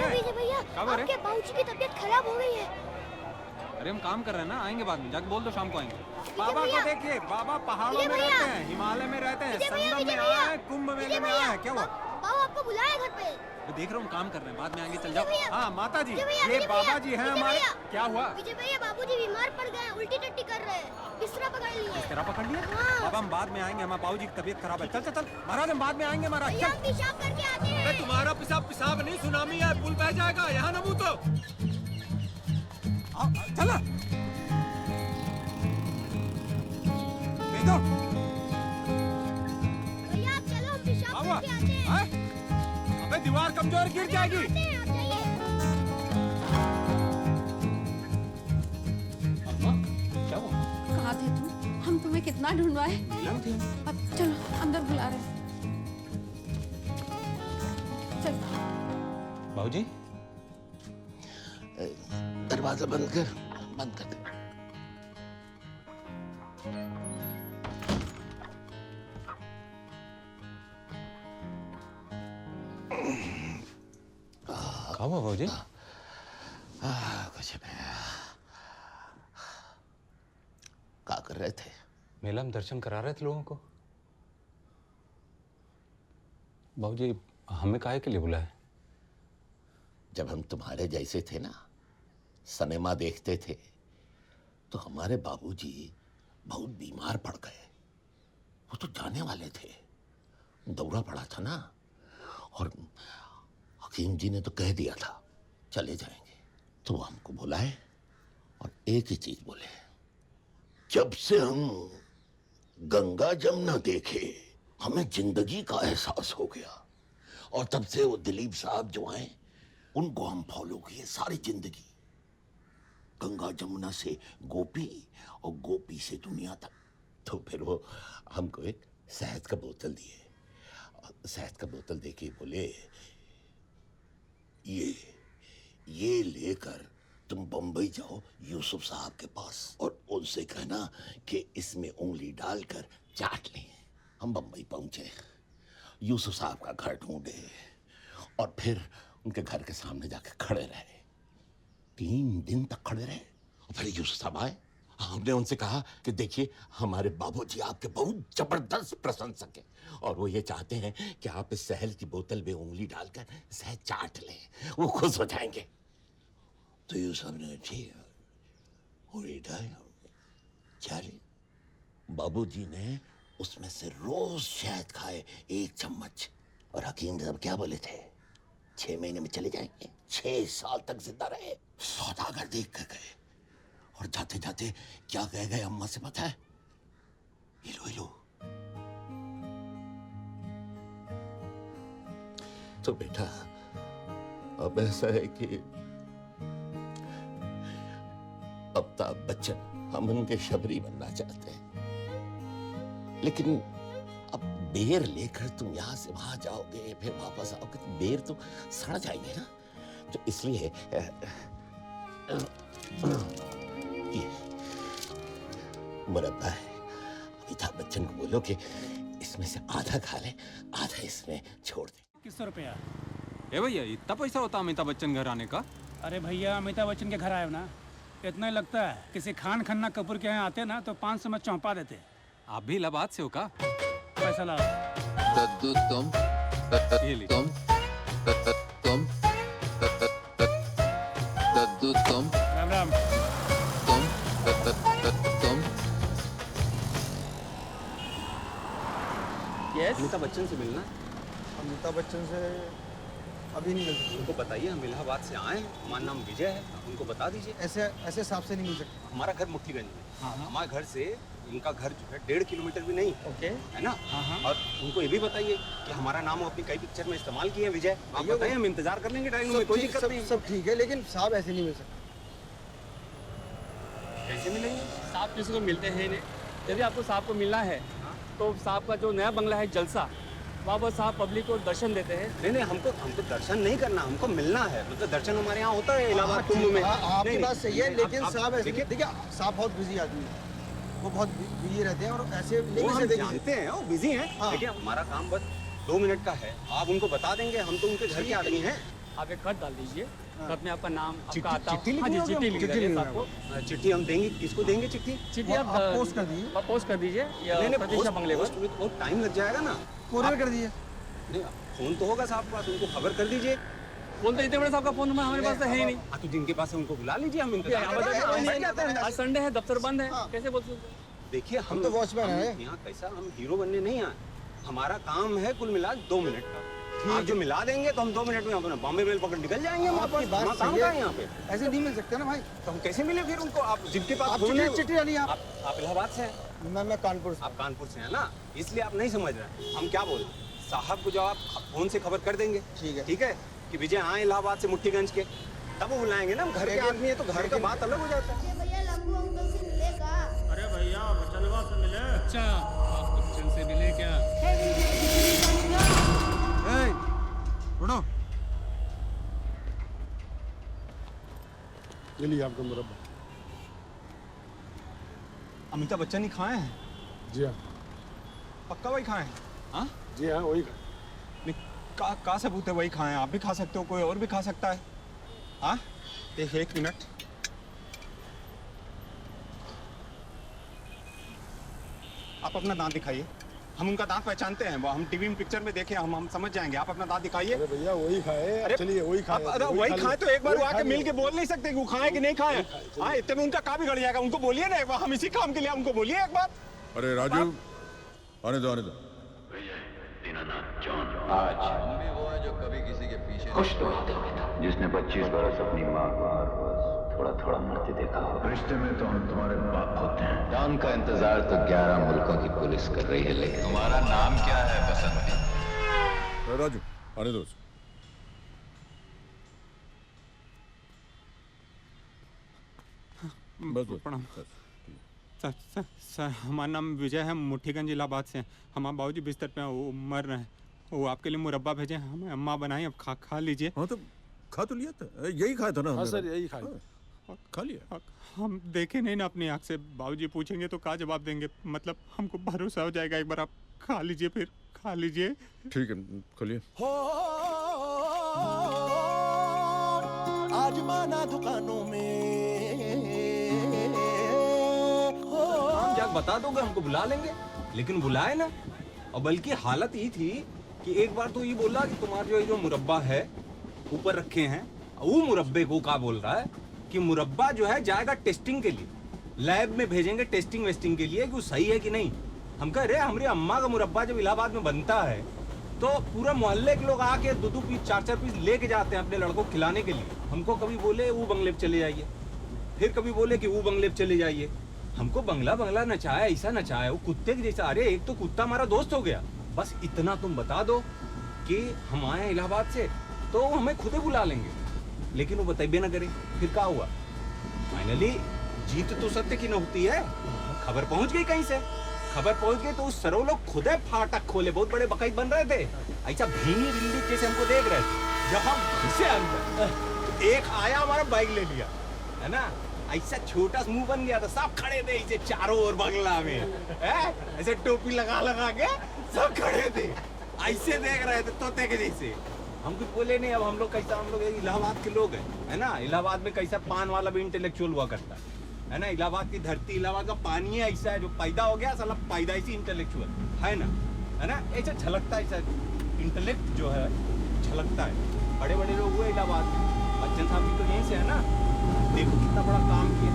विजय भैया, आपके बाबूजी की तबीयत खराब हो गई है। अरे हम काम कर रहे हैं ना, आएंगे बाद में, जाके बोल दो शाम को आएंगे। बाबा को देखिए, बाबा पहाड़ों में रहते हैं, हिमालय में रहते हैं, संगम में आए हैं, कुंभ मेले में आए हैं। क्या हुआ? बाबा आपको बुलाया घर पे। मैं देख रहा हूँ काम कर रहे हैं, बाद में आएंगे, चल जाओ। हाँ माता जी, ये बाबा जी हैं हमारे। क्या हुआ? विजय भैया बाबूजी बीमार पड़ गए, उल्टी टट्टी कर रहे हैं, बिस्तरा पकड़ लिए। बिस्तरा पकड़ लिया? हाँ। बाबा हम बाद में आएंगे, हमारे बाबूजी की तबीयत खराब है। चल चल चल महाराज, हम बाद में आएंगे महाराज। भैया हम पेशाब करके आते हैं। तुम्हारा पेशाब नहीं, सुनामी है, पुल बह जाएगा, यहाँ न मुँह तो। चला भैया आप चलो, हम पेशाब करके आते हैं। अबे दीवार कमजोर, गिर जाएगी। आते हैं, आप जाइए। क्या हुआ? कहाँ थे तुम? हम तुम्हें कितना ढूंढवाए। अब चलो अंदर बुला रहे। चल बाबूजी, दरवाजा बंद कर दे। क्या हुआ बाबूजी? कुछ नहीं। क्या कर रहे थे? मेला में दर्शन करा रहे थे लोगों को। बाबूजी हमें काहे के लिए बुलाए? जब हम तुम्हारे जैसे थे ना, सिनेमा देखते थे, तो हमारे बाबूजी बहुत बीमार पड़ गए। वो तो जाने वाले थे, दौरा पड़ा था ना, और हकीम जी ने तो कह दिया था चले जाएंगे। तो वो हमको बुलाए और एक ही चीज बोले, जब से हम गंगा जमुना देखे हमें जिंदगी का एहसास हो गया। और तब से वो दिलीप साहब जो आए, उनको हम फॉलो किए सारी जिंदगी। गंगा जमुना से गोपी और गोपी से दुनिया तक। तो फिर वो हमको एक शहद का बोतल दिए। शहद का बोतल देके बोले, ये लेकर तुम बंबई जाओ यूसुफ साहब के पास और उनसे कहना कि इसमें उंगली डालकर चाट लें। हम बंबई पहुंचे, यूसुफ साहब का घर ढूंढे और फिर उनके घर के सामने जाके खड़े रहे। 3 दिन तक खड़े रहे और फिर यूसुफ साहब आए। हमने उनसे कहा कि देखिए हमारे बाबूजी आपके बहुत जबरदस्त प्रशंसक हैं और वो ये चाहते हैं कि आप इस शहद की बोतल में उंगली डालकर शहद चाट लें, वो खुश हो जाएंगे। तो यूसुफ साहब ने ठीक उंगली डाली, चाली। बाबूजी ने उसमें से रोज शहद खाए 1 चम्मच। और हकीम साहब क्या बोले थे, 6 महीने में चले जाएंगे। 6 साल तक जिंदा रहे। सौदागर देख कर गए और जाते जाते क्या कह गए अम्मा से पता है? हिलो तो बेटा अब ऐसा है कि अमिताभ बच्चन हम उनके शबरी बनना चाहते हैं, लेकिन अब बेर लेकर तुम यहां से वहां जाओगे फिर वापस आओगे तो बेर तो सड़ जाएंगे ना। तो इसलिए ये मुरब्बा है। अमिताभ बच्चन को बोलो कि इसमें से आधा खा ले, आधा इसमें छोड़ दे। 2100 रुपया। ए भैया इतना पैसा होता अमिताभ बच्चन घर आने का? अरे भैया अमिताभ बच्चन के घर आए हो ना, इतना ही लगता है। किसी खान खन्ना कपूर के यहाँ आते ना तो 500 में चौंपा देते। आप भी इलाहाबाद से हो का? पैसा लाओ। दद्दू तुम दद्दू तुम राम राम। तुम अमिताभ बच्चन से मिलना? अमिताभ बच्चन से अभी नहीं मिल सकते। उनको बताइए हम इलाहाबाद से आए हैं, हमारा नाम विजय है, उनको बता दीजिए। ऐसे हिसाब से नहीं मिल सकते। हमारा घर मुट्ठीगंज में, हमारे घर से इनका घर जो है 1.5 किलोमीटर भी नहीं। ओके है ना? और उनको ये भी बताइए कि हमारा नाम अपनी कई पिक्चर में इस्तेमाल किया है विजय। आप बताइए, हम इंतजार कर लेंगे ड्राइंग में, कोई दिक्कत नहीं। सब ठीक है, लेकिन साहब ऐसे नहीं मिल सकते। कैसे मिलेंगे? साहब किसी को मिलते हैं नहीं। यदि आपको साहब को मिलना है तो साहब का जो नया बंगला है जलसा, वहाँ पर साहब पब्लिक को दर्शन देते हैं। नहीं हमको दर्शन नहीं करना, हमको मिलना है। मतलब दर्शन हमारे यहाँ होता है इलाहाबाद कुंभ में। आपकी बात सही है, लेकिन साहब ऐसे देखिए, साहब बहुत बिजी आदमी है, वो बहुत बिजी रहते हैं और ऐसे वो हम जानते हैं वो बिजी हैं, लेकिन हमारा काम बस 2 मिनट का है। आप उनको बता देंगे, हम तो उनके घर के आदमी हैं। आप एक खत डाल दीजिए, खत में आपका नाम, आपका आता, चिट्ठी हाँ जी, लिखनी चिट्ठी होगी लिख चिट्ठी दीजिए लिखनी आपको। चिट्ठी हम देंगे, किसको देंगे चिट्ठी? चिट्ठी आप पोस्ट कर दीजिए। आप पोस्ट कर दीजिए या प्रतीक्षा बंगले पर। पोस्ट में तो बहुत टाइम लग जाएगा ना। कोरियर कर दीजिए। नहीं, फोन तो होगा साहब के पास, उनको खबर कर दीजिए। फोन तो इतने बड़े साहब का फोन नंबर हमारे पास तो है ही नहीं। तो जिनके पास है उनको बुला लीजिए, हम इंतजार कर रहे हैं। कोई नहीं, आज संडे है, दफ्तर बंद है, कैसे बोल सकते? देखिए हम तो वॉचमैन हैं। यहाँ कैसा, हम हीरो बनने नहीं आए। हमारा काम है कुल मिला 2 मिनट का। आप जो मिला देंगे तो हम 2 मिनट में अपना बॉम्बे मेल पकड़ निकल जाएंगे। हम आपकी बात काम सही का है। है यहाँ पे, ऐसे नहीं मिल सकते ना भाई। तो हम कैसे मिले फिर उनको? आप जिनके पास आप फोन है चिट्ठी डालिए। आप आप इलाहाबाद से हैं, मैं कानपुर से। आप कानपुर से हैं ना, इसलिए आप नहीं समझ रहे। हम क्या बोल रहे हैं, साहब को जब आप फोन से खबर कर देंगे, ठीक है कि विजय आए इलाहाबाद से मुट्ठीगंज के, तब वो बुलाएंगे ना। हम घर के आदमी है तो घर का बात अलग हो जाता है। अरे भैया लंबू अंकल से मिलेगा। अरे भैया बचनवा से मिले। अच्छा, आप बच्चन से मिले क्या? उठो। ये लीजिए आपका मुरब्बा। अमिताभ बच्चन ही खाए हैं? जी हाँ, पक्का वही खाए हैं? हाँ, जी हाँ, वही का। का सबूत है वही खाए हैं? आप भी खा सकते हो, कोई और भी खा सकता है। हाँ, एक मिनट। आप अपना दांत दिखाइए, हम उनका दांत पहचानते हैं, वो हम टीवी में पिक्चर में देखे, हम समझ जाएंगे। आप अपना दांत दिखाइए। अरे भैया वही खाए, चलिए वही खाए। वही खाए तो एक बार वो आके मिल के बोल नहीं सकते कि वो खाए कि नहीं खाए? हाँ, इतने में उनका काम बिगड़ जाएगा। उनको बोलिए ना एक बार, हम इसी काम के लिए उनको बोलिए एक बार। अरे राजू, आने दो आने दो। आज वो है जो कभी किसी के पीछे खुश तो जिसने 25 बरस अपनी माँ को हर रोज थोड़ा थोड़ा मरते देखा हो। रिश्ते में तो हम तुम्हारे बाप होते हैं। जान का इंतजार तो 11 मुल्कों की पुलिस कर रही है, लेकिन तुम्हारा नाम क्या है बसंती? राजू आने दो। बस प्रणाम सर, हमारा नाम विजय है, मुट्ठीगंज इलाहाबाद से। हमारे बाबूजी बिस्तर पे हैं, वो मर रहे हैं। वो आपके लिए मुरब्बा भेजे, हमें अम्मा बनाई, अब खा लीजिए। हाँ तो खा तो लिया था, यही खाया था ना? हाँ सर, यही खाया। खा लिया। हम देखे नहीं ना अपनी आँख से, बाबूजी पूछेंगे तो क्या जवाब देंगे? मतलब हमको भरोसा हो जाएगा। एक बार आप खा लीजिए, फिर खा लीजिए। ठीक है, खोलिए। आज माना दुकानों में हम क्या बता दोगे, हमको बुला लेंगे, लेकिन बुलाए ना। और बल्कि हालत ये थी कि एक बार तो ये बोला कि तुम्हारे जो मुरब्बा है ऊपर रखे हैं, वो मुरब्बे को क्या बोल रहा है कि मुरब्बा जो है जाएगा टेस्टिंग के लिए, लैब में भेजेंगे टेस्टिंग वेस्टिंग के लिए कि वो सही है कि नहीं। हम कह रहे हमारी अम्मा का मुरब्बा जब इलाहाबाद में बनता है तो पूरा मोहल्ले के लोग आके 2-2 पीस 4-4 पीस लेके जाते हैं अपने लड़कों को खिलाने के लिए। हमको कभी बोले वो बंगले पे चले जाइए, फिर कभी बोले कि वो बंगले पे चले जाइए। हमको बंगला नचाया, ऐसा नचाया वो कुत्ते के जैसा। अरे एक तो कुत्ता हमारा दोस्त हो गया। बस इतना तुम बता दो कि हम आए इलाहाबाद से तो हमें खुद ही बुला लेंगे, लेकिन वो बताइए ना करे। फिर क्या हुआ? फाइनली जीत तो सत्य की न होती है। खबर पहुंच गई कहीं से, खबर पहुंच गई तो उस सरो लोग खुद फाटक खोले, बहुत बड़े बकैत बन रहे थे, ऐसा भीनी बिल्ली जैसे हमको देख रहे थे। जब हम घुसे अंदर तो एक आया हमारा बाइक ले लिया, है ना, ऐसा छोटा सा मुंह बन गया था। सब खड़े थे ऐसे चारों ओर बंगला में, ऐसे टोपी लगा के सब खड़े थे, ऐसे देख रहे थे तोते के जैसे। हम कुछ बोले नहीं। अब हम लोग कैसा, हम लोग इलाहाबाद के लोग हैं, है ना। इलाहाबाद में कैसा पान वाला भी इंटेलेक्चुअल हुआ करता है ना। इलाहाबाद की धरती, इलाहाबाद का पानी है ऐसा है जो पैदा हो गया साला पैदाइशी इंटेलेक्चुअल, है ना। ऐसा झलकता है, ऐसा इंटेलेक्ट जो है झलकता है। बड़े बड़े लोग हुए इलाहाबाद में, बच्चन साहब भी तो यहीं से है ना। देखो कितना बड़ा काम किया।